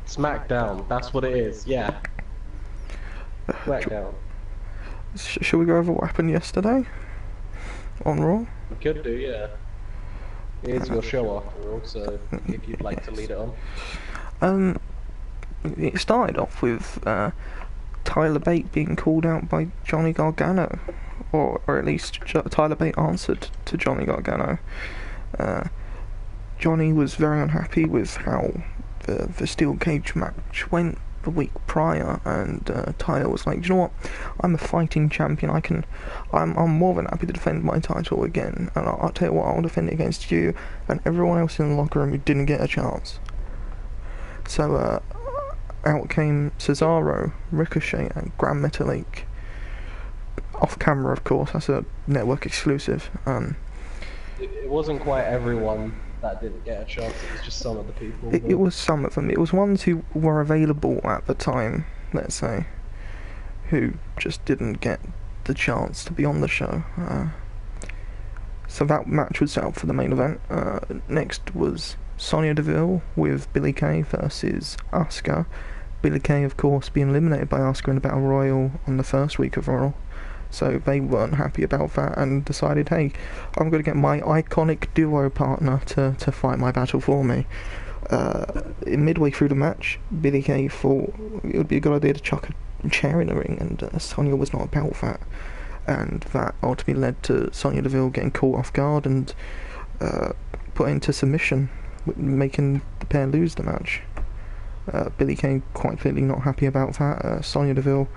SmackDown, that's what it is, yeah. SmackDown. Shall we go over what happened yesterday on Raw? We could do, yeah. It is your show after all, so if you'd like to lead it on. It started off with Tyler Bate being called out by Johnny Gargano, or at least Tyler Bate answered to Johnny Gargano. Johnny was very unhappy with how the steel cage match went the week prior, and Tyler was like, "Do you know what? I'm a fighting champion. I'm more than happy to defend my title again, and I'll tell you what, I'll defend it against you and everyone else in the locker room who didn't get a chance." So out came Cesaro, Ricochet, and Gran Metalik. Off camera, of course. That's a network exclusive. It wasn't quite everyone that didn't get a chance. It was just some of the people. It was some of them. It was ones who were available at the time, let's say, who just didn't get the chance to be on the show. So that match was set up for the main event. Next was Sonya Deville with Billie Kay versus Asuka. Billie Kay, of course, being eliminated by Asuka in the Battle Royal on the first week of Raw. So they weren't happy about that and decided, hey, I'm going to get my iconic duo partner to fight my battle for me. Midway through the match, Billie Kay thought it would be a good idea to chuck a chair in the ring, and Sonya was not about that. And that ultimately led to Sonya Deville getting caught off guard and put into submission, making the pair lose the match. Billie Kay quite clearly not happy about that. Sonya Deville,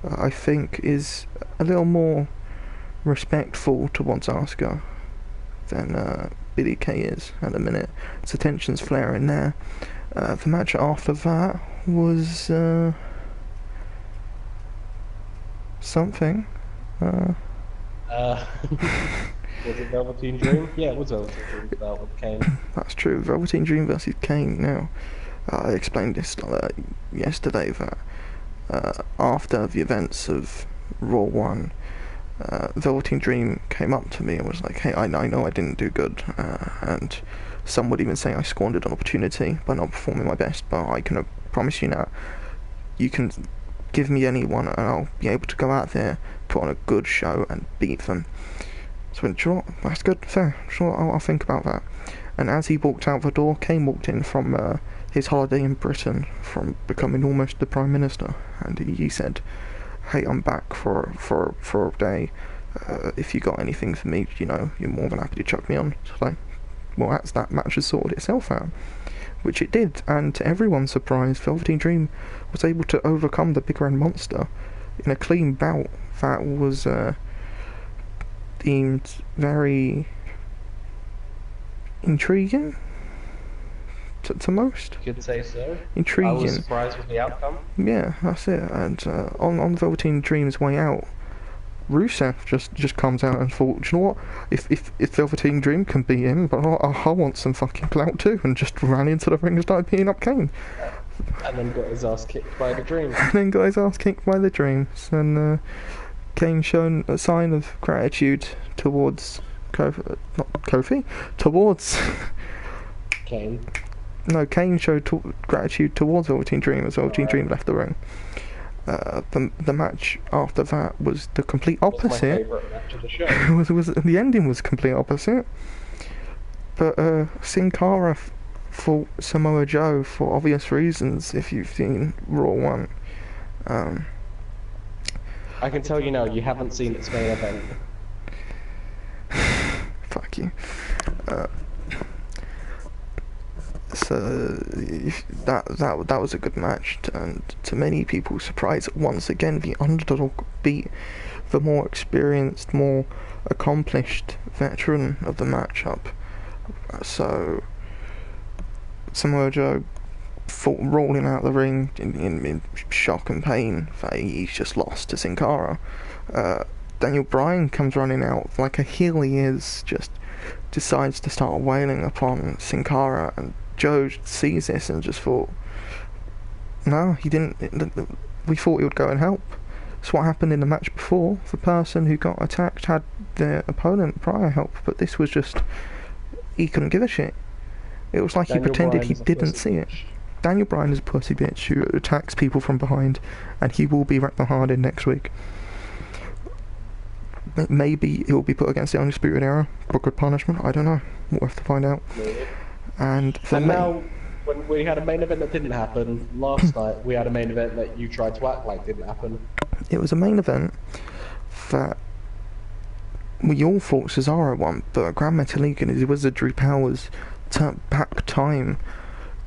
I think, is a little more respectful towards Asuka than Billie Kay is at the minute. So tension's flaring there. The match after that was something. Was it Velveteen Dream? Yeah, it was Velveteen Dream with Kane. That's true. Velveteen Dream versus Kane. Now, I explained this yesterday that after the events of Raw 1, Velveteen Dream came up to me and was like, "Hey, I know I didn't do good, and some would even say I squandered an opportunity by not performing my best, but I can promise you now, you can give me anyone and I'll be able to go out there, put on a good show and beat them." So I went, "Sure, that's good, fair, sure, I'll think about that." And as he walked out the door, Kane walked in from his holiday in Britain, from becoming almost the Prime Minister, and he said, "Hey, I'm back for a day. If you got anything for me, you know, you're more than happy to chuck me on." So like, well, that's that match has sorted itself out, which it did, and to everyone's surprise, Velveteen Dream was able to overcome the Big Red Monster in a clean bout that was deemed very intriguing to most. You could say so. Intriguing. I was surprised with the outcome. Yeah, that's it. And on Velveteen Dream's way out, Rusev just comes out and thought, "Do you know what? If Velveteen Dream can beat him, but I want some fucking clout too," and just ran into the ring and started beating up Kane. And then got his ass kicked by the Dream. And Kane shown a sign of gratitude towards towards Kane. No, Kane showed gratitude towards Velveteen Dream as Velveteen Dream left the ring. The match after that was the complete opposite. My favourite match of the show. was the ending was complete opposite. But Sin Cara fought Samoa Joe for obvious reasons. If you've seen Raw 1, I can tell you now, you haven't seen its main event. Fuck you. So that was a good match, and to many people's surprise, once again the underdog beat the more experienced, more accomplished veteran of the matchup. So Samoa Joe rolling out the ring in shock and pain that he's just lost to Sin Cara. Daniel Bryan comes running out like a heel he is, just decides to start wailing upon Sin Cara, and Joe sees this and just thought, no, he didn't. We thought he would go and help. That's what happened in the match before. The person who got attacked had their opponent prior help, but this was just, he couldn't give a shit. It was like Daniel he pretended Bryan's he didn't see it. Daniel Bryan is a pussy bitch who attacks people from behind, and he will be wrapped hard in next week. Maybe he will be put against the Undisputed Era for good punishment. I don't know. We'll have to find out. And for me, now, when we had a main event that didn't happen last night, we had a main event that you tried to act like didn't happen. it was a main event that we all thought Cesaro won, but Grand Metalik and his wizardry powers turned back time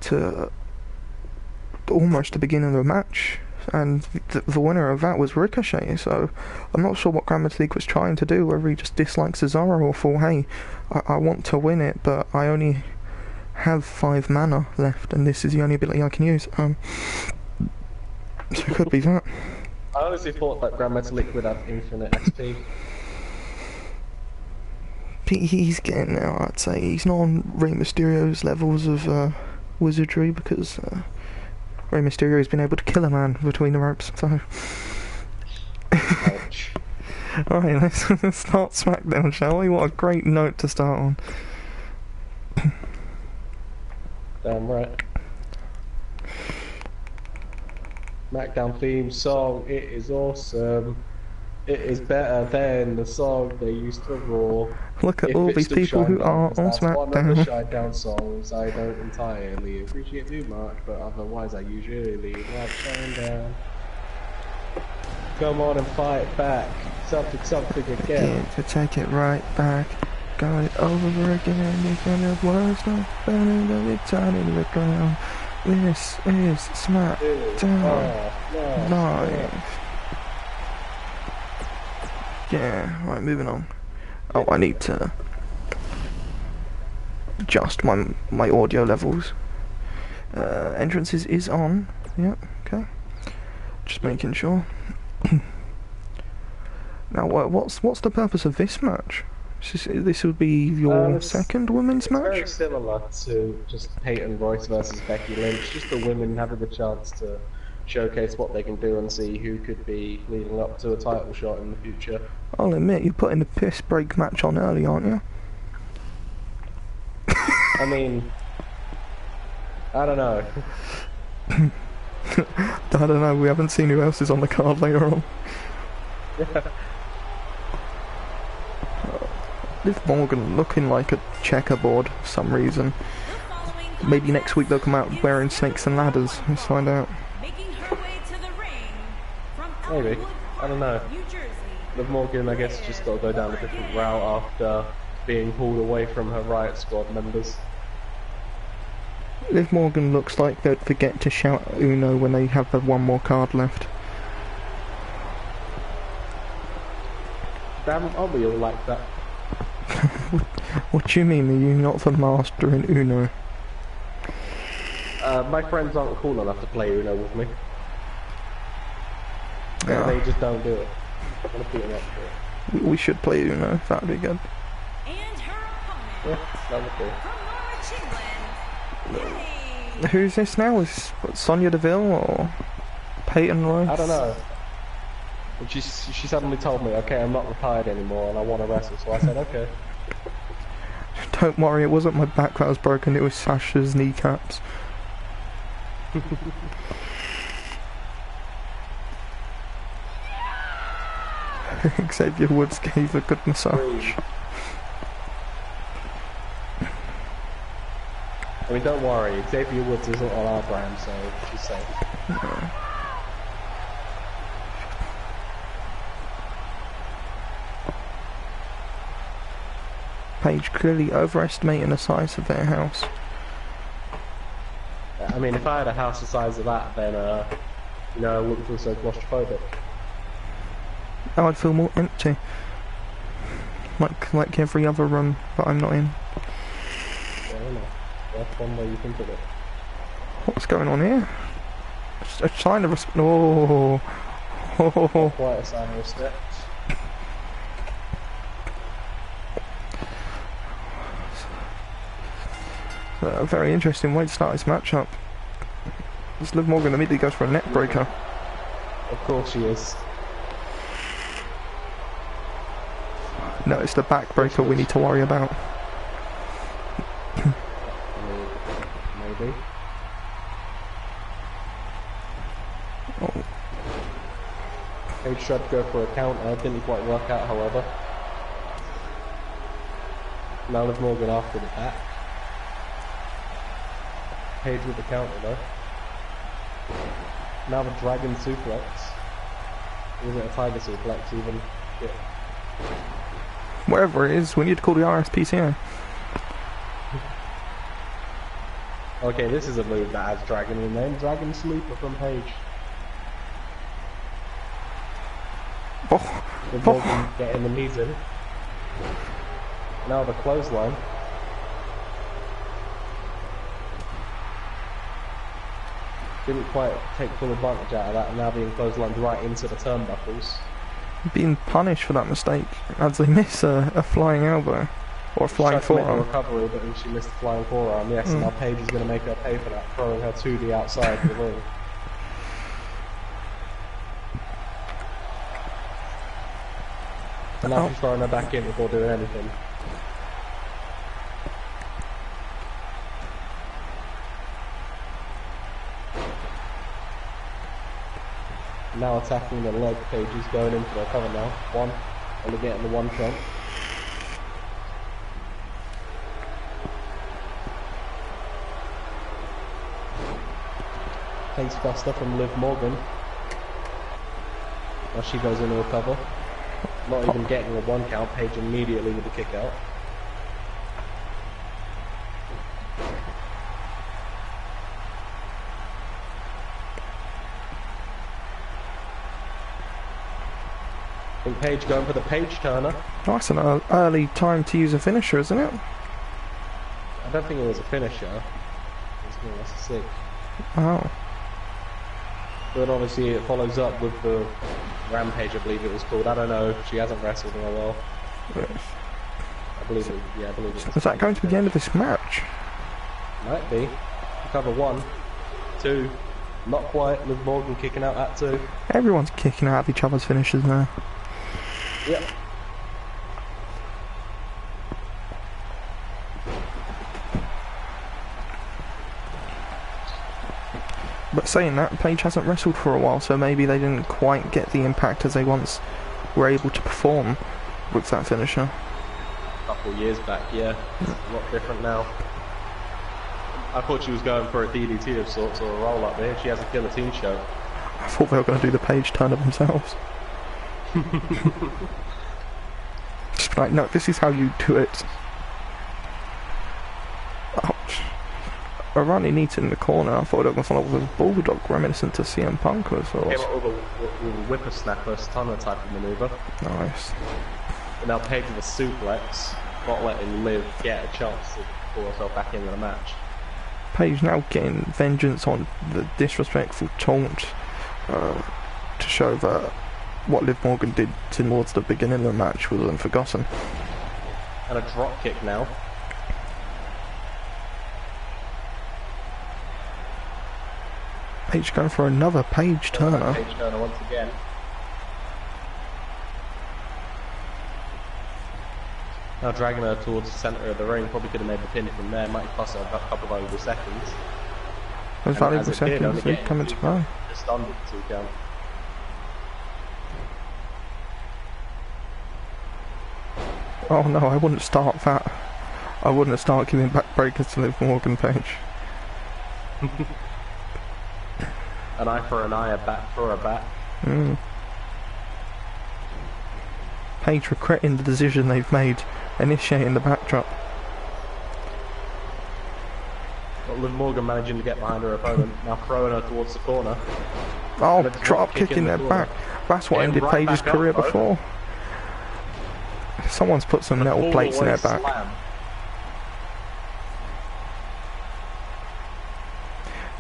to almost the beginning of the match, and the winner of that was Ricochet. So I'm not sure what Grand Metalik was trying to do, whether he just disliked Cesaro or thought, hey, I want to win it, but I only have 5 mana left, and this is the only ability I can use. So it could be that. I honestly thought that Grand Metalik would have infinite XP. He's getting there, I'd say. He's not on Rey Mysterio's levels of wizardry, because Rey Mysterio's been able to kill a man between the ropes, so... Ouch. Alright, let's start SmackDown, shall we? What a great note to start on. Damn right. SmackDown theme song, it is awesome. It is better than the song they used to Raw. Look at If all it's these the people who Shinedown, are on 'cause that's one of the SmackDown. Shinedown songs I don't entirely appreciate too much, but otherwise I usually love Shinedown. Come on and fight back. Something again. To take it right back. Got it over again. You're gonna worse, not better than it's tied into the ground. This is SmackDown Live. Yeah, right, moving on. Oh, I need to adjust my audio levels. Entrances is on. Yep, okay. Just making sure. Now, what's the purpose of this match? This would be your second women's match? Very similar to just Peyton Royce versus Becky Lynch. Just the women having the chance to showcase what they can do and see who could be leading up to a title shot in the future. I'll admit, you're putting the piss break match on early, aren't you? I mean, I don't know. I don't know, we haven't seen who else is on the card later on. Liv Morgan looking like a checkerboard for some reason. Maybe next week they'll come out wearing snakes and ladders. Let's find out. Maybe. I don't know. Liv Morgan, I guess, just got to go down a different route after being pulled away from her Riot Squad members. Liv Morgan looks like they'd forget to shout Uno when they have the one more card left. Damn, aren't we all like that? What do you mean? Are you not the master in Uno? My friends aren't cool enough to play Uno with me. Yeah. They just don't do it. I'm gonna put them up for it. We should play Uno, that'd be good. And her opponent, Yeah, that would be. from Norwich, England, Yay! Who's this now? Is what, Sonya Deville or Peyton Royce? I don't know. And she suddenly told me, okay, I'm not retired anymore and I want to wrestle, so I said, okay. Don't worry, it wasn't my back that was broken, it was Sasha's kneecaps. Xavier Woods gave a good massage. I mean, don't worry, Xavier Woods isn't on our brand, so she's safe. No. Paige clearly overestimating the size of their house. I mean, if I had a house the size of that, then, you know, I wouldn't feel so claustrophobic. I'd feel more empty. Like every other room that I'm not in. Yeah, I don't know. That's one way you think of it. What's going on here? A sign of respect. Oh. Oh. Quite a sign of respect. A very interesting way to start this matchup. This Liv Morgan immediately goes for a neck breaker. Of course she is. No, it's the back breaker we need to worry about. Maybe. Oh, Paige tried to go for a counter, didn't quite work out, however. Now Liv Morgan after the back. Paige with the counter though. Now the dragon suplex. Is it a tiger suplex even? Yeah. whatever it is, we need to call the RSPCA. Okay, this is a move that has dragon in the name. Dragon Sleeper from Paige. Oh, Liv Morgan getting the knees in. Now the clothesline. Didn't quite take full advantage out of that, and now being clotheslined right into the turnbuckles. being punished for that mistake as they miss a flying elbow. Or a flying Tried to make a forearm. recovery, but then she missed the flying forearm. Yes, and now Paige is going to make her pay for that, throwing her to the outside of the ring. And now she's throwing her back in before doing anything. Now attacking the leg. Paige is going in for the cover now. One, only getting the one count. Face buster from Liv Morgan. Now she goes into a cover. Not even getting a one count. Paige immediately with the kick out. I think Paige going for the Paige turner. Nice, an early time to use a finisher, isn't it? I don't think it was a finisher. That's a sick. Oh. But obviously it follows up with the Rampage, I believe it was called. I don't know. She hasn't wrestled in a while. I believe it. Yeah, I believe it. Is that going to be the end of this match? Might be. Cover 1, 2. Not quite. Liv Morgan kicking out at 2. Everyone's kicking out of each other's finishes now. Yep. But saying that, Paige hasn't wrestled for a while, so maybe they didn't quite get the impact as they once were able to perform with that finisher. A couple of years back, yeah. It's a lot different now. I thought she was going for a DDT of sorts or a roll up there. She has a guillotine show. I thought they were going to do the Paige turn of themselves. Just like, no, this is how you do it. Ouch. A running knee in the corner. I thought they were going to follow up with a bulldog reminiscent to CM Punk or sort. Came up with a whippersnapper stunner type of maneuver. Nice. And now Paige with a suplex, not letting Liv get a chance to pull herself back into the match. Paige now getting vengeance on the disrespectful taunt to show that what Liv Morgan did towards the beginning of the match was unforgotten. And a drop kick now. Paige going for another Paige turner. Paige turner once again. Now dragging her towards the centre of the ring. Probably could have made the pin from there. Might cost her a couple of valuable seconds. Those valuable seconds are coming to play. Just under the 2 count. Oh no, I wouldn't start that. I wouldn't start giving backbreakers to Liv Morgan, Paige. An eye for an eye, a bat for a bat. Paige regretting the decision they've made, initiating the backdrop. But Liv Morgan managing to get behind her opponent, now throwing her towards the corner. Oh, drop kick in their back. That's what ended right Paige's back up, career though. before. Someone's put some metal All plates the in way their back. slam.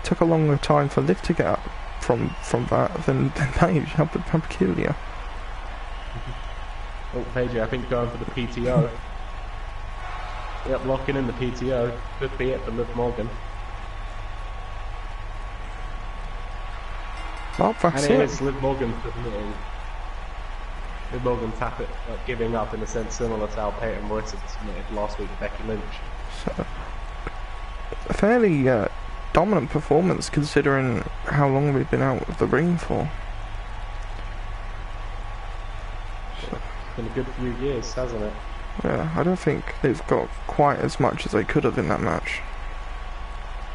Took a longer time for Liv to get up from that than Paige. How peculiar. Oh, Paige, I think going for the PTO. Yep, locking in the PTO. Could be it for Liv Morgan. Oh, that's And it it. is Liv Morgan submitting. Liv Morgan giving up in a sense similar to how Peyton Royce had submitted last week to Becky Lynch. So, a fairly dominant performance considering how long we've been out of the ring for. It's been a good few years, hasn't it? Yeah, I don't think they've got quite as much as they could have in that match.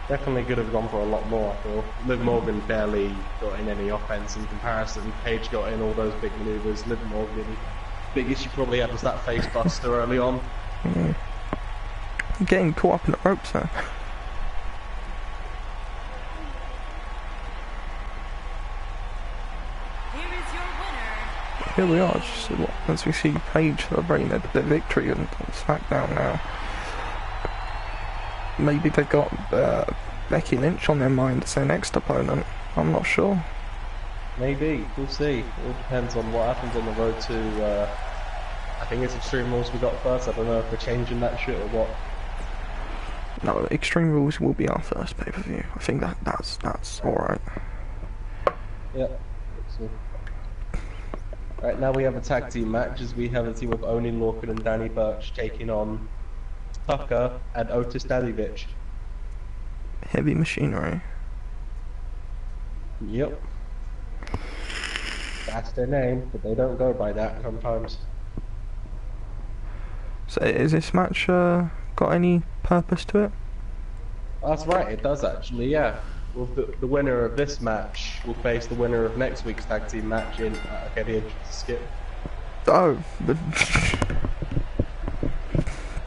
Definitely could have gone for a lot more, I feel. Liv Morgan barely got in any offense in comparison. Paige got in all those big maneuvers. Liv Morgan, biggest she probably had was that face buster early on. Getting caught up in the ropes there. Here is your winner. Here we are, just as we see Paige celebrating their victory on SmackDown now. Maybe they've got Becky Lynch on their mind as their next opponent. I'm not sure. Maybe, we'll see. It all depends on what happens on the road to, I think it's Extreme Rules we got first. I don't know if we're changing that shit or what. No, Extreme Rules will be our first pay-per-view. I think that's alright. Yeah. Right, now we have a tag team match as we have a team of Oni Lorcan and Danny Burch taking on Tucker and Otis Daddyvich. Heavy machinery. Yep. That's their name, but they don't go by that sometimes. So is this match got any purpose to it? That's right, it does actually, yeah. Well, the winner of this match will face the winner of next week's tag team match in... okay, the entrance skip. Oh, but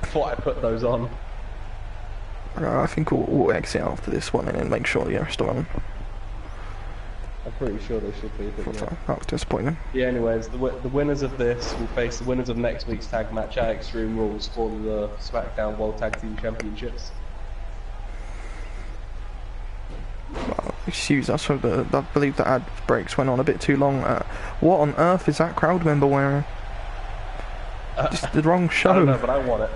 Thought I put those on. I think we'll exit after this one and then make sure the rest are on. I'm pretty sure they should be, but yeah. That was disappointing. Yeah, anyways, the winners of this will face the winners of next week's tag match at Extreme Rules for the SmackDown World Tag Team Championships. Well, excuse us for I believe the ad breaks went on a bit too long. What on earth is that crowd member wearing? Just the wrong show. I don't know, but I want it.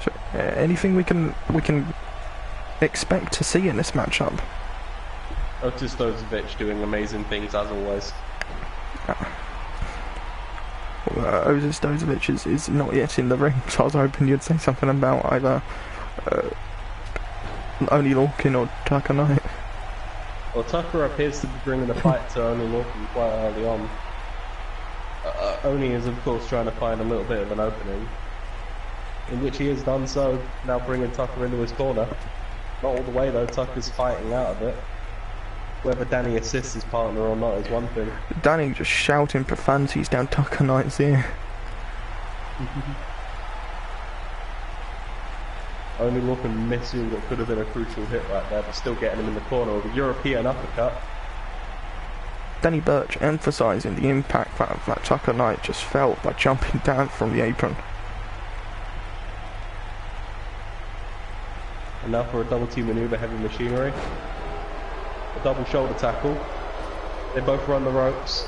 So, anything we can expect to see in this matchup? Otis Dozovich doing amazing things as always. Otis Dozovich is not yet in the ring, so I was hoping you'd say something about either Oni Lorcan or Tucker Knight. Well, Tucker appears to be bringing the fight to Oni Lorcan quite early on. Oni is of course trying to find a little bit of an opening, in which he has done so, now bringing Tucker into his corner. Not all the way though, Tucker's fighting out of it. Whether Danny assists his partner or not is one thing. Danny just shouting profanities down Tucker Knight's ear. Only Lorcan missing what could have been a crucial hit right there, but still getting him in the corner with a European uppercut. Danny Burch emphasising the impact that Tucker Knight just felt by jumping down from the apron. And now for a double team maneuver, heavy machinery. A double shoulder tackle. They both run the ropes.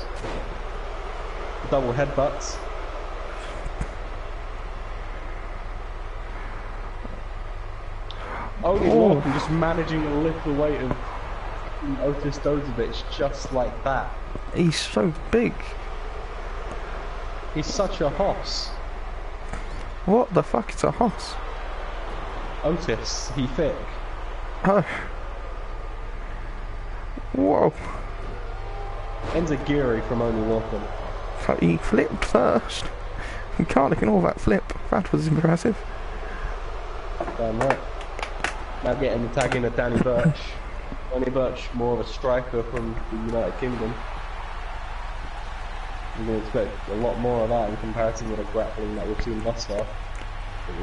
Double headbutts. Only Lorcan just managing to lift the weight of Otis Dozovich just like that. He's so big. He's such a hoss. What the fuck is a hoss? Otis, he thick. Oh. Whoa. Enziguri from Only Lorcan. He flipped first. You can't ignore that flip. That was impressive. Damn right. Now getting the tag in of Danny Burch. Danny Burch, more of a striker from the United Kingdom. You can expect a lot more of that in comparison with the grappling that we've seen thus far.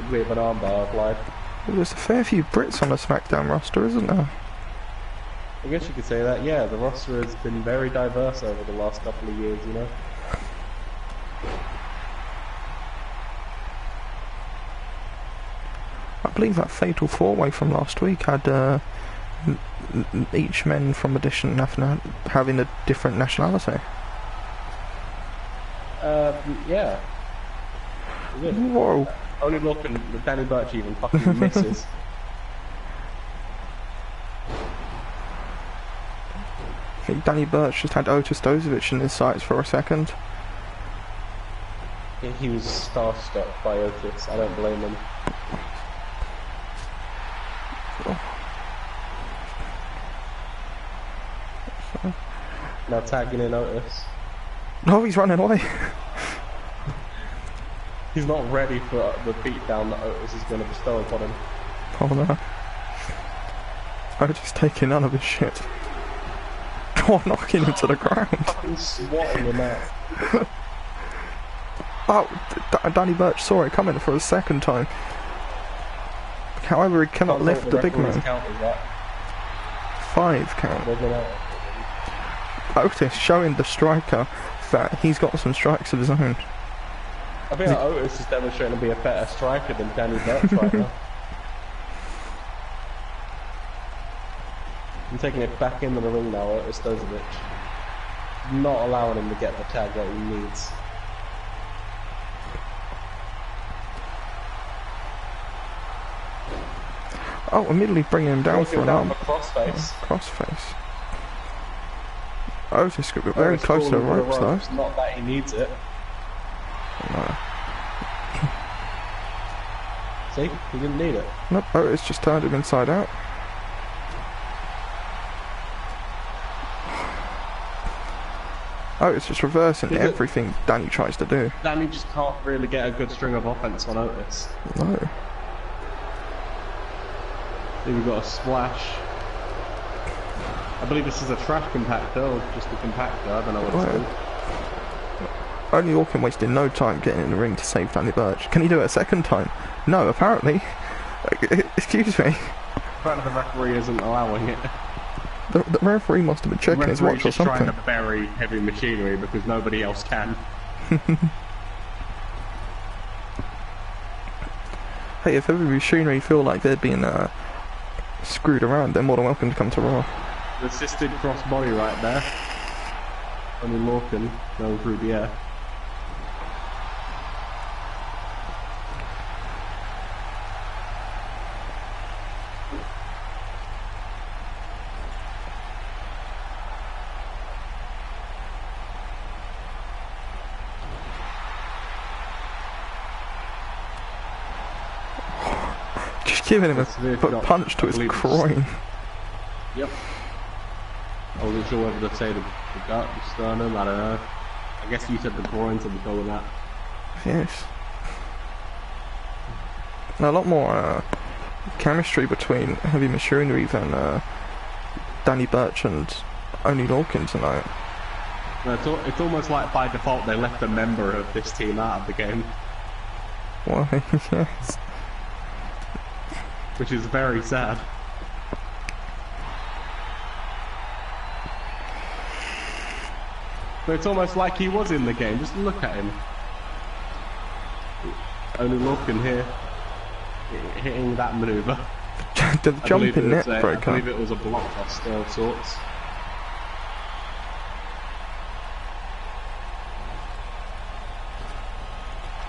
With an armbar applied. There's a fair few Brits on the SmackDown roster, isn't there? I guess you could say that, yeah. The roster has been very diverse over the last couple of years, you know. I believe that Fatal 4-Way from last week had each men from a different having a different nationality. Yeah. Whoa. Only Lorcan, Danny Burch even fucking misses. think Danny Burch just had Otis Dozovic in his sights for a second. He was starstruck by Otis. I don't blame him. Now tagging in Otis. No, he's running away. He's not ready for the beatdown that Otis is going to bestow upon him. Oh no. Otis taking none of his shit. Oh, knocking him to the ground. Fucking swatting him out. Oh, Danny Burch saw it coming for a second time. However, he cannot lift the big man. 5 count. Otis showing the striker that he's got some strikes of his own. I think Otis is demonstrating to be a better striker than Danny Burch right now. I'm taking it back into the ring now, Otis Dozovic. Not allowing him to get the tag that he needs. Oh, immediately bringing him down for an arm. Crossface. Crossface. Otis got very close to the ropes though. It's not that he needs it. No. See? He didn't need it. Nope, Otis just turned him inside out. Otis just reversing everything Danny tries to do. Danny just can't really get a good string of offense on Otis. No. Then we've got a splash. I believe this is a trash compactor or just a compactor, I don't know what it's called. Only Orkin wasted no time getting in the ring to save Danny Burch. Can he do it a second time? No, apparently. Excuse me. Apparently the referee isn't allowing it. The referee must have been checking his watch or something. Trying to bury heavy machinery because nobody else can. Hey, if heavy machinery feel like they're being screwed around, they're more than welcome to come to Raw. The assisted crossbody right there. Only Lorcan going through the air. Just giving him a punch to his groin. Yep. I wasn't sure whether to say the gut, the sternum, I don't know. I guess you said the groin, so we'll go with that. Yes. A lot more chemistry between heavy machinery than Danny Burch and Oney Lorcan tonight. No, it's almost like by default they left a member of this team out of the game. Why? Yes. Which is very sad. But it's almost like he was in the game, just look at him. Only Lorcan here, hitting that manoeuvre. The jumping net breaker. I believe it was a blockbuster of sorts.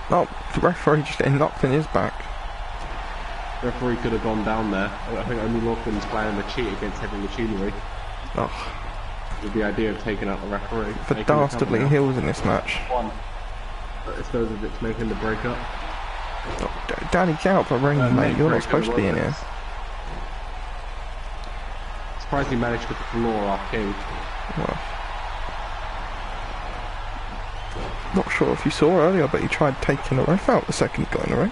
Oh, the referee just getting knocked in his back. The referee could have gone down there. I think Oney Lorcan's planning to cheat against heavy machinery. Oh. With the idea of taking out the referee. The dastardly heels in this match. One. It's Dozovic making the break up. Oh, Danny, get out the ring, mate. You're not supposed to be in here. Surprised he managed to floor our king. Well, not sure if you saw earlier, but he tried taking the ref out the second he got in the ring.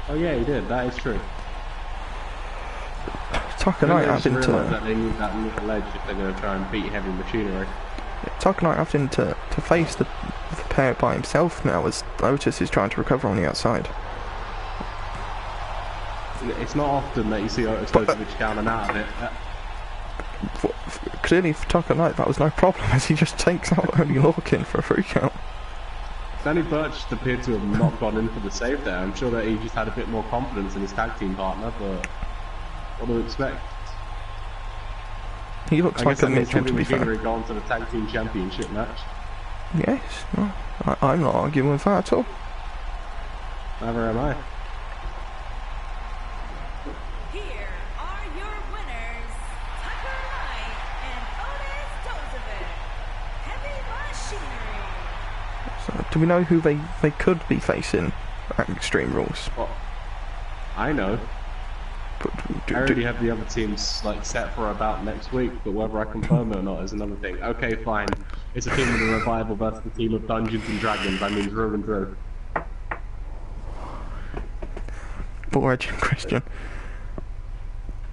Oh yeah, he did. That is true. Tucker Knight having to... that they need that little edge if they're going to try and beat heavy machinery. Tucker Knight having to face the pair by himself now as Otis is trying to recover on the outside. It's not often that you see Otis Dozovic down and out of it. Clearly for Tucker Knight that was no problem as he just takes out Oney Lorcan for a free count. Danny Burch appeared to have not gone in for the save there. I'm sure that he just had a bit more confidence in his tag team partner, but what do you expect? He looks like a Mitchell, to be fair. Gone to the tag team championship match. Yes, no, I'm not arguing with that at all. Never am I. Here are your winners, Tucker Knight and Otis Do we know who they could be facing at Extreme Rules? Well, I know. But I already have the other teams like set for about next week, but whether I confirm it or not is another thing. Okay, fine. It's a team of the Revival versus the team of Dungeons and Dragons. That means Drew and Drew. Ball Edge and Christian.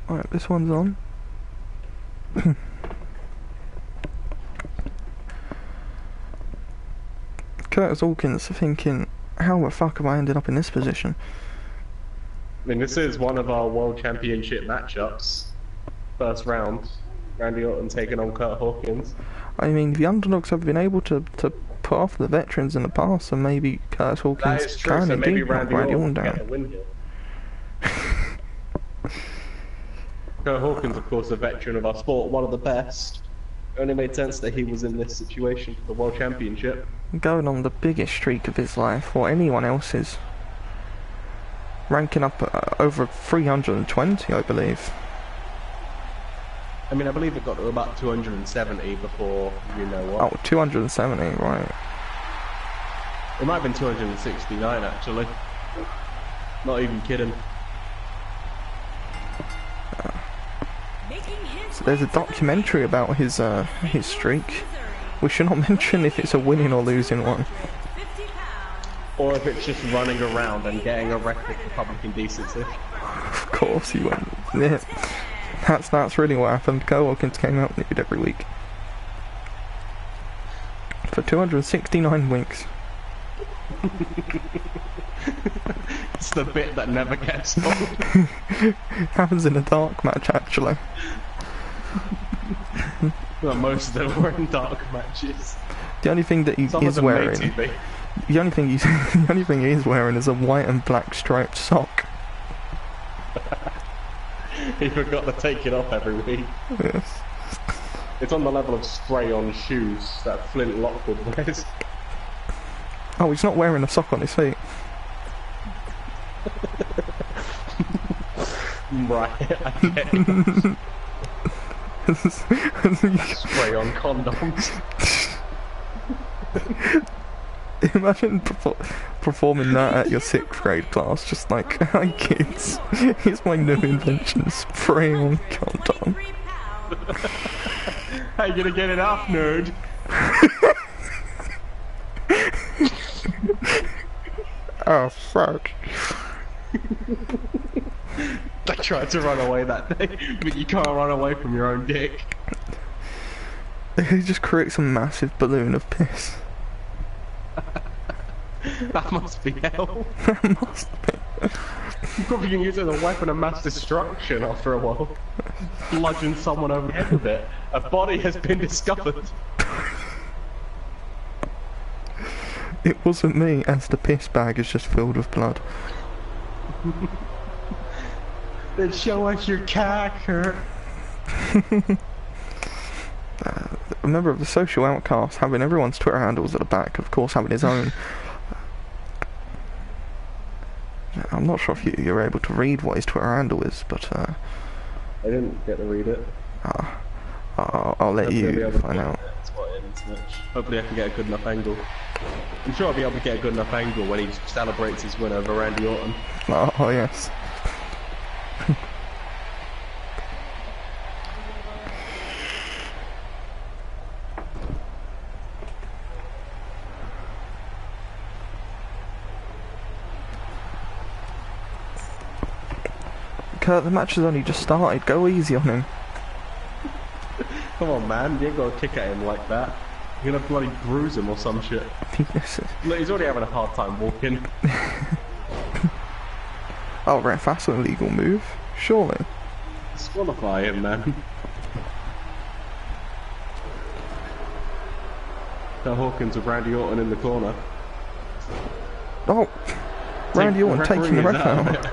Alright, this one's on. Curtis Hawkins thinking, how the fuck have I ended up in this position? I mean, this is one of our World Championship matchups. First round. Randy Orton taking on Kurt Hawkins. I mean, the underdogs have been able to put off the veterans in the past, so maybe Curtis That Hawkins is true, can so maybe indeed knock Randy Orton down. get the win here. Kurt Hawkins, of course, a veteran of our sport, one of the best. It only made sense that he was in this situation for the World Championship. Going on the biggest streak of his life, or anyone else's. Ranking up over 320, I believe. I mean, I believe it got to about 270 before, you know what. Oh, 270, right. It might have been 269, actually. Not even kidding. So there's a documentary about his streak. We should not mention if it's a winning or losing one. Or if it's just running around and getting arrested for public indecency. Of course he went. Yeah. That's really what happened. Kurt Hawkins came out nude every week. For 269 weeks. It's the bit that never gets old. Happens in a dark match, actually. Well, most of them were in dark matches. The only thing that he Some of is them may wearing, be. the only thing he is wearing is a white and black striped sock. He forgot to take it off every week. Yes. It's on the level of spray-on shoes that Flint Lockwood wears. Oh, he's not wearing a sock on his feet. Right, I get it. Spray-on condoms. Imagine performing that at your 6th grade class, just like, hi kids, here's my new invention, spray on condom. How you gonna get it off, nerd? Oh, fuck. I tried to run away that day, but you can't run away from your own dick. He just creates a massive balloon of piss. That must be hell. That must be. You probably can use it as a weapon of mass destruction after a while. Bludgeon someone over the head with it. A body has been discovered. It wasn't me, as the piss bag is just filled with blood. Then show us your cacker. A member of the social outcast, having everyone's Twitter handles at the back, of course having his own. I'm not sure if you're able to read what his Twitter handle is, but I didn't get to read it. I'll let you find out. Hopefully I can get a good enough angle. I'm sure I'll be able to get a good enough angle when he celebrates his win over Randy Orton. Oh yes. Kurt, the match has only just started. Go easy on him. Come on, man. You ain't got to kick at him like that. You're gonna bloody bruise him or some shit. Look, he's already having a hard time walking. Oh, ref, that's an illegal move. Surely. Disqualify him, man. Kurt Hawkins with Randy Orton in the corner. Oh! Randy Orton taking the ref out.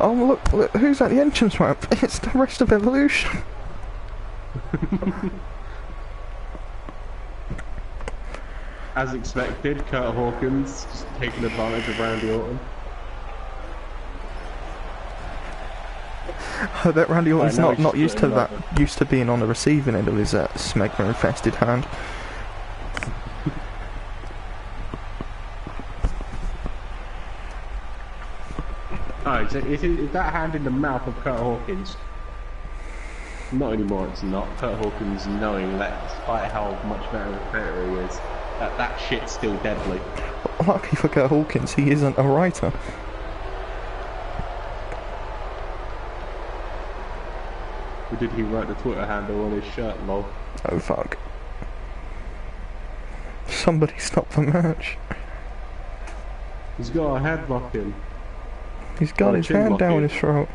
Oh, look, who's at the entrance ramp? It's the rest of Evolution. As expected, Kurt Hawkins just taking advantage of Randy Orton. I bet Randy Orton's I know not he's used to putting that. him Used to being on the receiving end of his smegma-infested hand. Oh, is that hand in the mouth of Kurt Hawkins? Not anymore, it's not. Kurt Hawkins knowing that despite how much better he is, that shit's still deadly. Lucky for Kurt Hawkins, he isn't a writer. Or did he write the Twitter handle on his shirt, lol? Oh fuck. Somebody stop the match. He's got a headlock in. He's got Oh, his chin hand lock down in. his throat.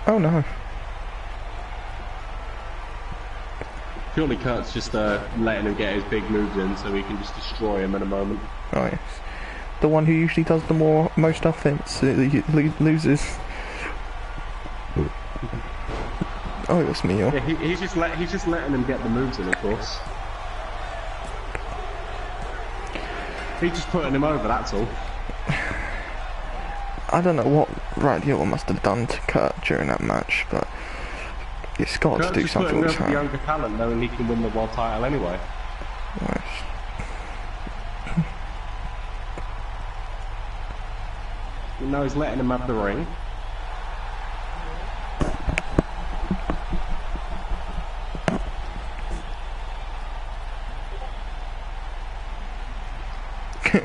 Oh no. Surely Kurt's just letting him get his big moves in so he can just destroy him in a moment. Oh yes. The one who usually does the most offense loses. Oh, it was me. Yeah, he's just letting him get the moves in, of course. He's just putting him over, that's all. I don't know what Randy Orton must have done to Kurt during that match, but it's got to do something with Kurt's just putting him. over the younger talent knowing he can win the world title anyway. Yes. You know he's letting him have the ring.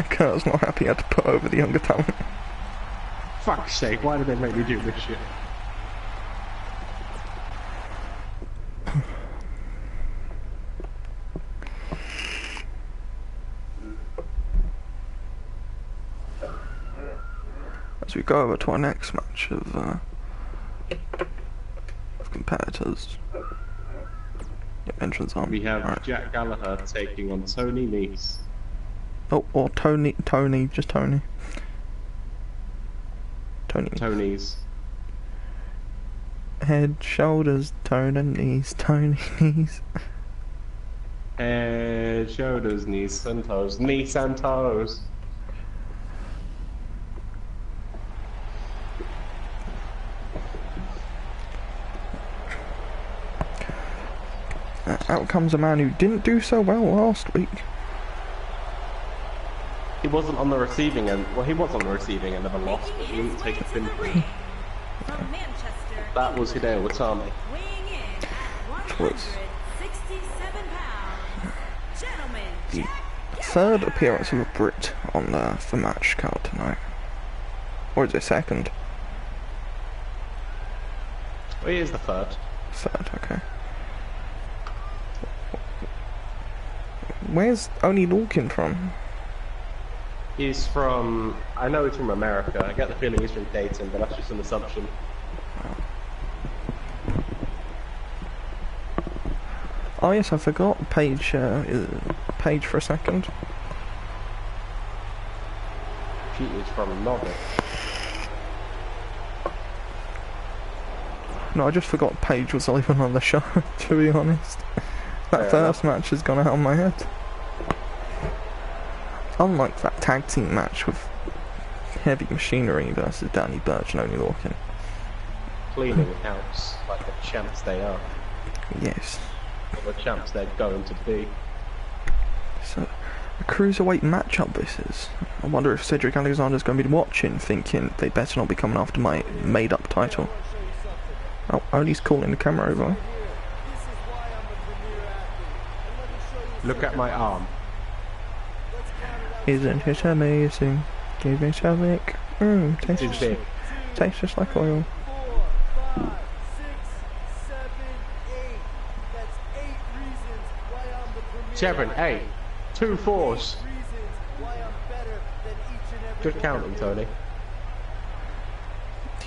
Kurt's not happy he had to put over the younger talent. Fuck's sake, why did they make me do this shit? As we go over to our next match of competitors. Yep, entrance on. We have Right. Jack Gallagher taking on Tony Nese. Oh, or just Tony. Tony's. Head, shoulders, toe and knees, Tony knees. Head, shoulders, knees and toes. Knees and toes. Out comes a man who didn't do so well last week. He wasn't on the receiving end. Well, he was on the receiving end of a loss, but he didn't take a pin. From Manchester, That was Hideo Itami. weighing in at Was 167 pounds, gentlemen, the Jack third Gallagher. appearance of a Brit on the match card tonight. Or is it second? Well, he is the third. Third, okay. Where's Oni Lorcan from? He's from... I know he's from America. I get the feeling he's from Dayton, but that's just an assumption. Oh yes, I forgot Paige for a second. She is from Norwich. No, I just forgot Paige was even on the show, to be honest. That Fair first match has gone out of my head. Unlike that tag team match with Heavy Machinery versus Danny Burch and Oni Lorcan. Cleaning house like the champs they are. Yes. Or the champs they're going to be. So, a cruiserweight matchup this is. I wonder if Cedric Alexander's going to be watching, thinking they better not be coming after my made-up title. Oh, Oli's calling the camera over. Look at my arm. Isn't it amazing? Give me some lick. It's big. Tastes just like oil. 4, 5, 6, 7, 8. That's 8 reasons why I'm the premier. 7, 8. 2 4s. Reasons why I'm better than each and every Good counting, Tony.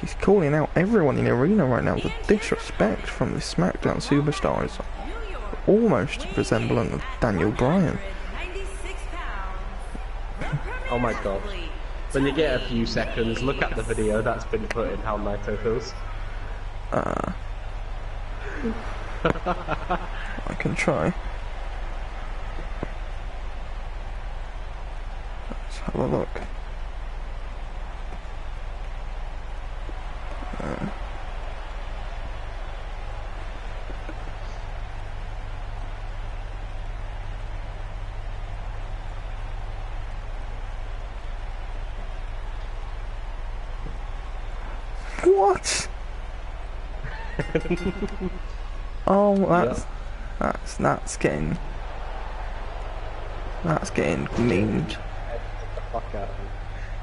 He's calling out everyone in the arena right now. The disrespect from the SmackDown superstar is New York, almost resembling of Daniel Bryan. 96 pounds. Oh my god. When you get a few seconds, look at the video that's been put in How Naito Feels. I can try. Let's have a look. What? Oh, that's getting memed. Get the fuck out of me.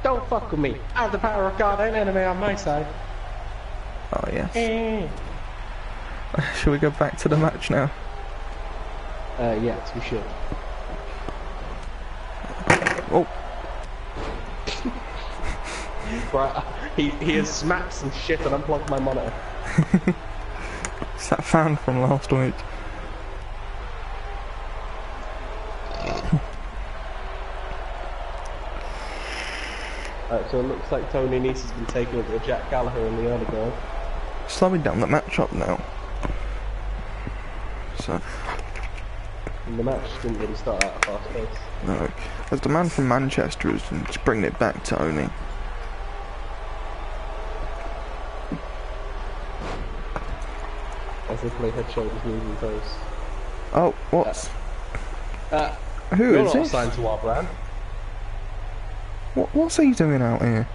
Don't fuck with me. I have the power of God and enemy on my side. Oh yes. Eh. Shall we go back to the match now? Yes, we should. Oh, Right, he has smacked some shit and unplugged my monitor. it's that fan from last week. So it looks like Tony Nese has been taking it with Jack Gallagher in the early going. Slowing down the match up now. So, And the match didn't really start out fast pace. no. As the man from Manchester is just bringing it back, Tony. As if they head, shoulders, knees and toes. Oh, what's... Who You're is not this? assigned to our brand. What's he doing out here?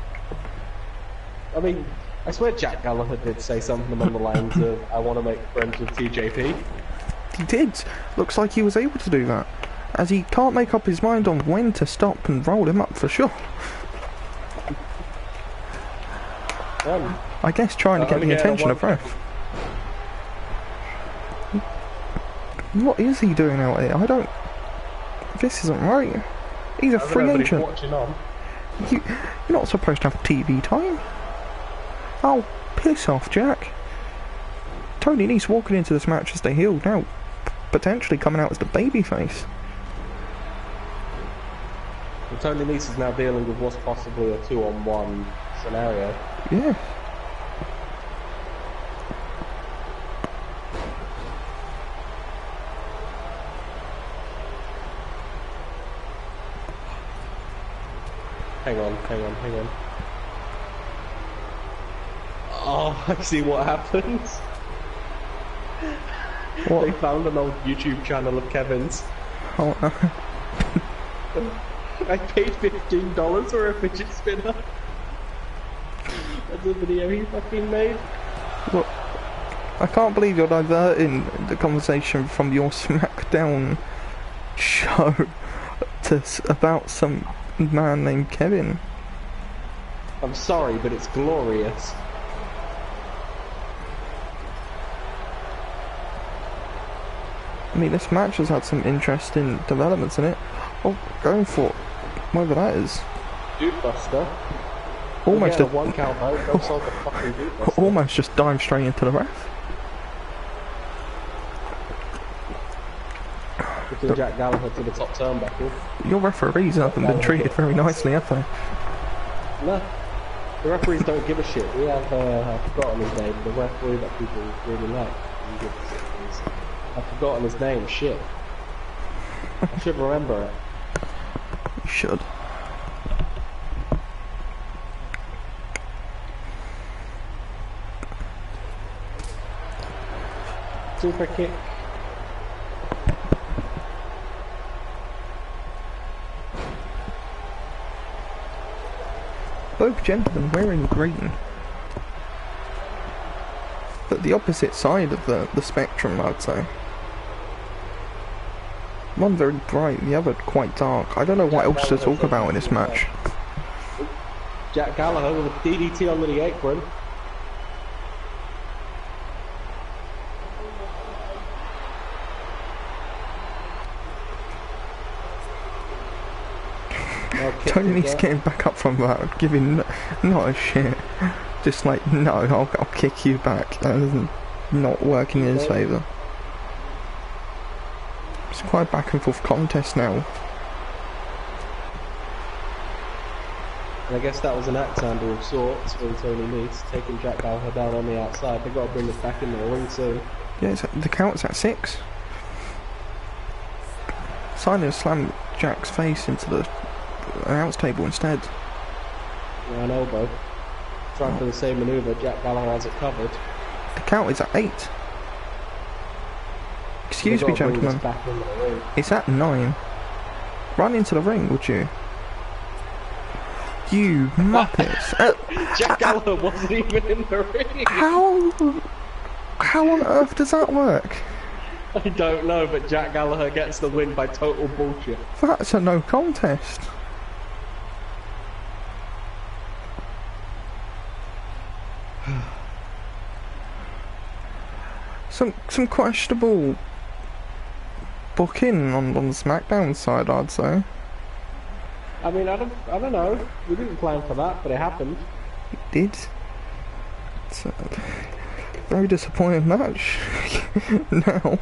I mean, I swear Jack Gallagher did say something along the lines of, I want to make friends with TJP. He did. Looks like he was able to do that, as he can't make up his mind on when to stop and roll him up for sure. I guess trying to get the attention of Ref. What is he doing out here? I don't... This isn't right. He's a free agent. Watching on. You're not supposed to have TV time. Oh, piss off, Jack. Tony Nese walking into this match as the heel, now potentially coming out as the babyface. Well, Tony Nese is now dealing with what's possibly a 2-on-1 scenario. Yeah. Hang on. Oh, I see what happened. What? They found an old YouTube channel of Kevin's. Oh, I paid $15 for a fidget spinner. That's a video he fucking made. Look, I can't believe you're diverting the conversation from your SmackDown show to about some man named Kevin. I'm sorry, but it's glorious. I mean, this match has had some interesting developments in it. Oh, going for whatever that is. Dudebuster. Almost a 1 count out. Don't solve the fucking Dudebuster. almost just dive straight into the ref. Putting Jack Gallagher to the top turnbuckle. Your referees haven't been treated very nicely, have they? No. The referees don't give a shit. We have, I've forgotten his name, the referee that people really like. I've forgotten his name, shit. I should remember it. You should. Super kick. Both gentlemen wearing green. But the opposite side of the spectrum, I'd say. One very bright, the other quite dark. I don't know what else to talk about in this match. Jack Gallagher with a DDT under the apron. Tony Nese getting back up from that, giving not a shit. Just like, no, I'll kick you back. That isn't not working in his favour. It's quite a back and forth contest now. And I guess that was an axe handle of sorts for Tony Nese, taking Jack Gallagher down on the outside. They've got to bring this back in the ring soon. Yeah, the count's at 6. Simon slammed Jack's face into the announce table instead. Yeah, an elbow. Trying for the same manoeuvre, Jack Gallagher has it covered. The count is at 8. Excuse me, gentlemen. It's at 9. Run into the ring, would you? You muppets! Jack Gallagher wasn't even in the ring. How on earth does that work? I don't know, but Jack Gallagher gets the win by total bullshit. That's a no contest. Some questionable booking on the SmackDown side, I'd say. I mean, I don't know. We didn't plan for that, but it happened. It did. It's a very disappointing match. Now,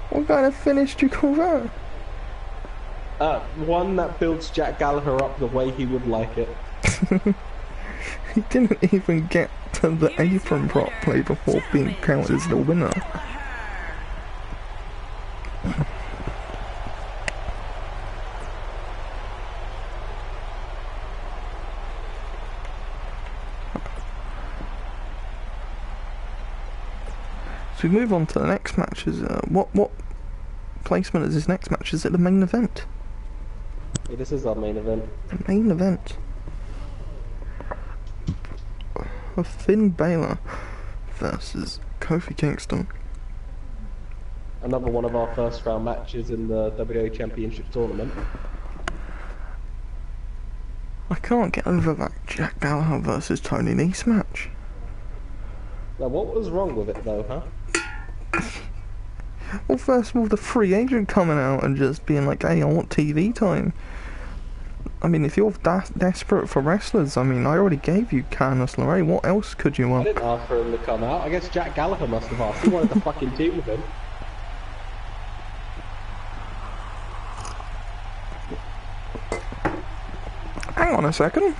what kind of finish do you call that? One that builds Jack Gallagher up the way he would like it. He didn't even get to the apron properly before being counted as the winner. So we move on to the next match. What placement is this next match? Is it the main event? Yeah, this is our main event. The main event of Finn Balor versus Kofi Kingston. Another one of our first round matches in the WWE Championship tournament. I can't get over that Jack Gallagher versus Tony Nese match. Now, what was wrong with it though, huh? Well, first of all, the free agent coming out and just being like, hey, I want TV time. I mean, if you're desperate for wrestlers, I mean, I already gave you Candice LeRae. What else could you I want? didn't ask for him to come out. I guess Jack Gallagher must have asked. He wanted to fucking team with him. Hang on a second.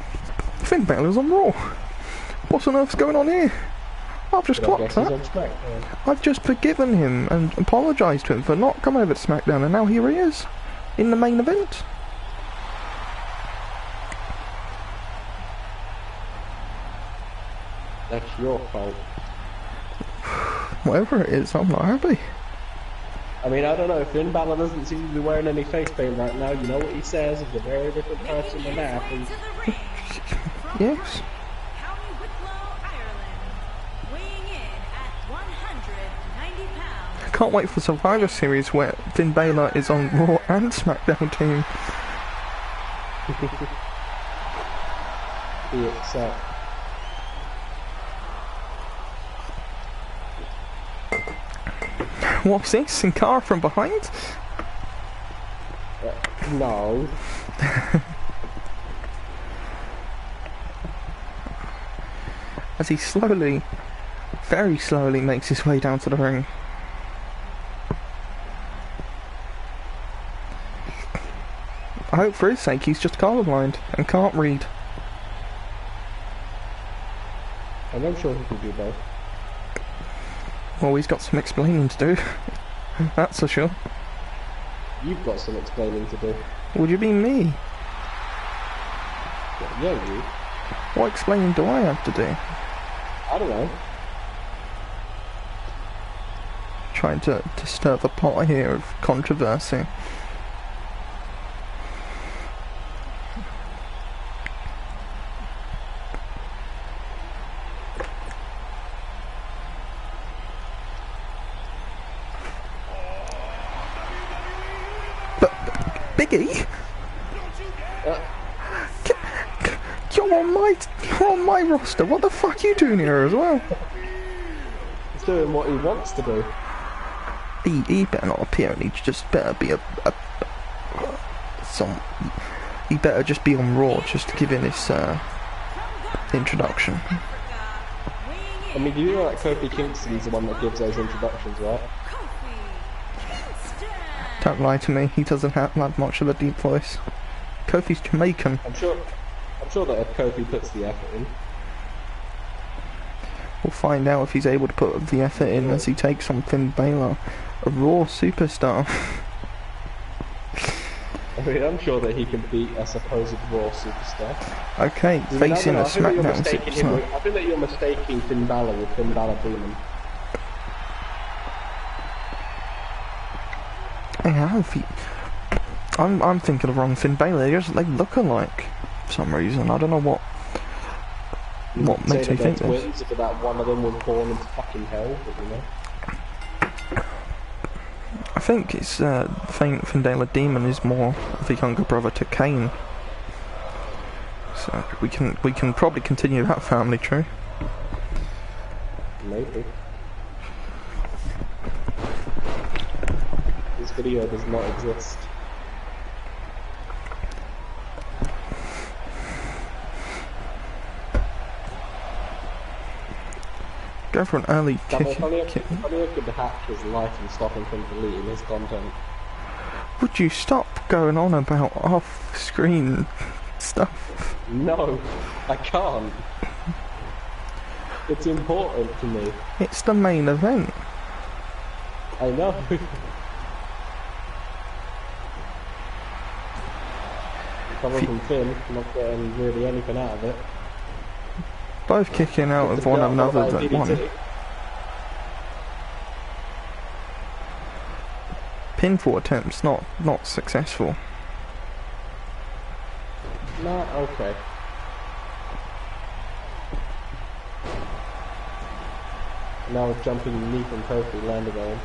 Finn Balor's on Raw. What on earth's going on here? I've just But I clocked guess he's that. on SmackDown. I've just forgiven him and apologised to him for not coming over to SmackDown, and now here he is, in the main event. That's your fault. Whatever it is, I'm not happy. I mean, I don't know. Finn Balor doesn't seem to be wearing any face paint right now. You know what he says? He's a very different person than that. Making his way to the ring from Yes. County Wicklow, Ireland, weighing in at 190 pounds. I can't wait for Survivor Series where Finn Balor is on Raw and SmackDown team. Be upset. What's this? Sin Cara from behind? No. As he slowly, very slowly makes his way down to the ring. I hope for his sake he's just colorblind and can't read. And I'm sure he can do both. Well, he's got some explaining to do. That's for sure. You've got some explaining to do. Would you mean me? Yeah, you. What explaining do I have to do? I don't know. Trying to stir the pot here of controversy. But, Biggie? You're on my roster. What the fuck are you doing here as well? He's doing what he wants to do. He better not appear, and he just better be he better just be on Raw just to give in his introduction. I mean, you know that Kofi Kingston's the one that gives those introductions, right? Don't lie to me, he doesn't have much of a deep voice. Kofi's Jamaican. I'm sure that if Kofi puts the effort in. We'll find out if he's able to put the effort in as he takes on Finn Balor, a Raw superstar. I mean, I'm sure that he can beat a supposed Raw superstar. Okay, I mean, facing a I think that you're SmackDown mistaking him superstar. with- I think that you're mistaking Finn Balor with Finn Balor Demon. I have. I'm thinking of wrong Finn Balor. They look alike. for some reason. I don't know what makes me think this. Twins, if that one of them was born into fucking hell, but you know. I think it's Findala Demon is more of a younger brother to Kane. So we can probably continue that family tree. Maybe. This video does not exist. Go for an early kick. Only could hack his life and stop him from deleting his content. Would you stop going on about off-screen stuff? No, I can't. It's important to me. It's the main event. I know. Coming from Finn, not getting really anything out of it. Both kicking out of one another at one. Pinfall attempts not successful. Nah, okay. Now it's jumping knee from Kofi, landed on him.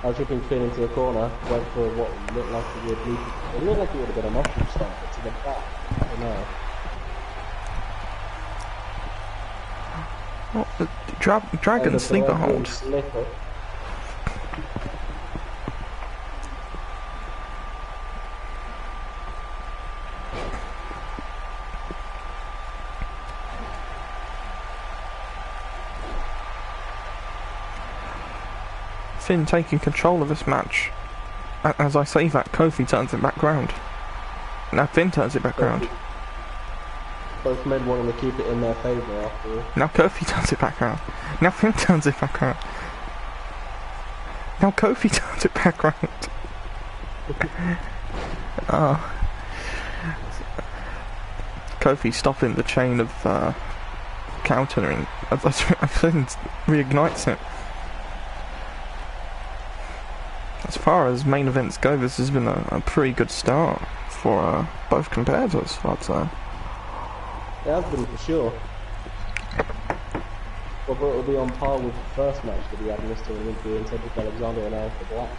I was whipping Finn into the corner, went for what looked like it would be. It looked like it would have been a mushroom stomp, but to the back. I don't know. What the dragon sleeper hold? Slipper. Finn taking control of this match. As I say that, Kofi turns it back round. Now Finn turns it back round. Both men wanting to keep it in their favour after all. Now Kofi turns it back round. Now Finn turns it back round. Now Kofi turns it back round. Kofi stopping the chain of countering. Finn reignites it. As far as main events go, this has been a pretty good start for both competitors, I'd say. It has been for sure. Whether it will be on par with the first match that we had, Mr. Olympia and Cedric Alexander and Alpha Black,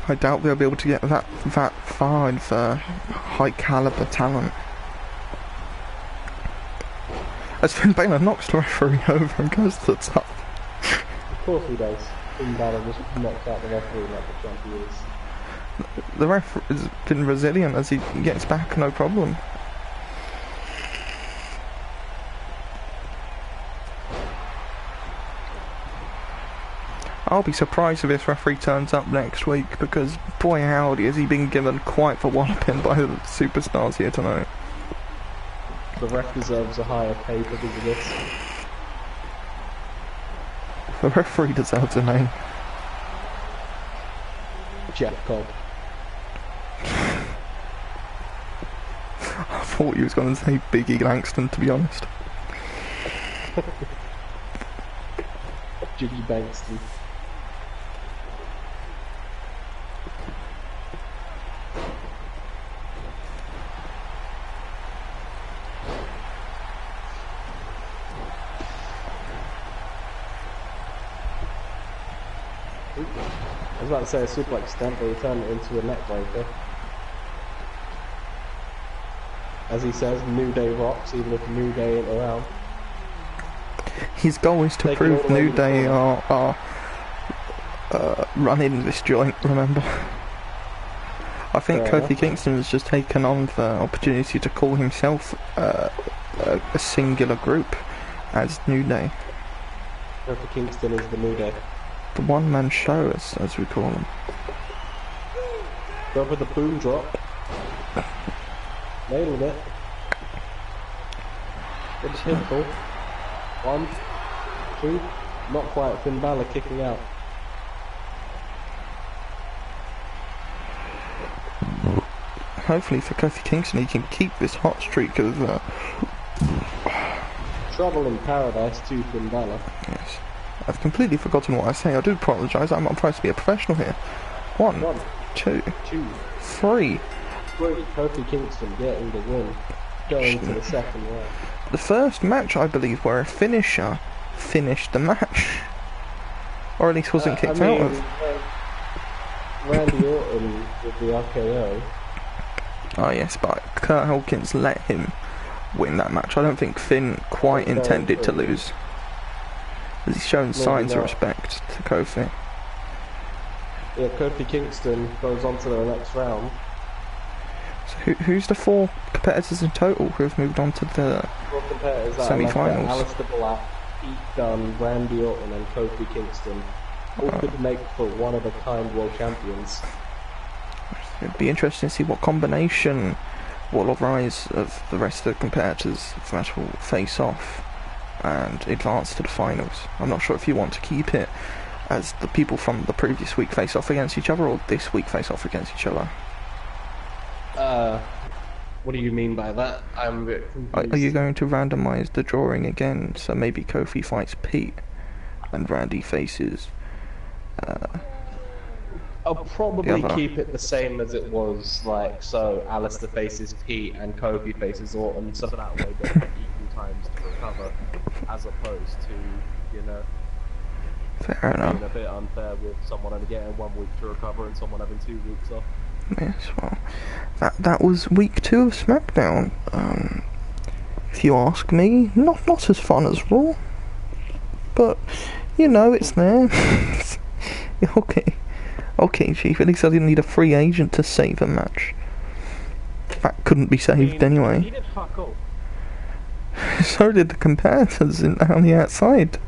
I doubt they'll be able to get that far with high caliber talent. As Finn Balor knocks the referee over and goes to the top. Of course he does. Finn Balor just knocks out the referee like the champ he is. The ref has been resilient as he gets back, no problem. I'll be surprised if this referee turns up next week, because boy howdy has he been given quite the walloping by the superstars here tonight. The ref deserves a higher pay because of this. The referee deserves a name. Jeff Cobb. I thought you was going to say Biggie Langston, to be honest. Jiggy Bankston. I was about to say a suplex stamp, but he turned it into a neck breaker. As he says, New Day rocks, even if New Day ain't around. His goal is to prove New Day are running this joint, remember? I think Kofi Kingston has just taken on the opportunity to call himself a singular group as New Day. Kofi Kingston is the New Day. The one-man show, as we call them. Go for the boom drop. Nailed it. Good pinfall. 1, 2. Not quite. Finn Balor kicking out. Hopefully for Kofi Kingston he can keep this hot streak of Trouble in paradise to Finn Balor. yes. I've completely forgotten what I say. I do apologise. I'm trying to be a professional here. One, One, two, two, 3. three. Kofi Kingston getting the win, going to the second round. The first match, I believe, where a finisher finished the match. Or at least wasn't kicked out of. Randy Orton with the RKO. Oh yes, but Kurt Hawkins let him win that match. I don't think Finn quite intended to lose. As he's shown signs of respect to Kofi. Yeah, Kofi Kingston goes on to the next round. So who's the 4 competitors in total who have moved on to the 4 competitors that semi-finals? Alistair Black, Pete Dunne, Randy Orton and Kofi Kingston. All could make for one-of-a-kind world champions. It'd be interesting to see what combination will arise of the rest of the competitors of the match will face off and advance to the finals. I'm not sure if you want to keep it as the people from the previous week face off against each other or this week face off against each other. What do you mean by that? I'm a bit confused. Are you going to randomise the drawing again? So maybe Kofi fights Pete and Randy faces... I'll probably other. keep it the same as it was, like, so Alistair faces Pete and Kofi faces Orton, so that way they have equal times to recover, as opposed to, you know, Fair enough. being a bit unfair with someone only getting 1 week to recover and someone having 2 weeks off. Yes, well, that was week 2 of SmackDown. If you ask me, not as fun as Raw, but you know it's there. Okay, Chief. At least I didn't need a free agent to save a match. That couldn't be saved anyway. He did fuck all. So did the competitors on the outside.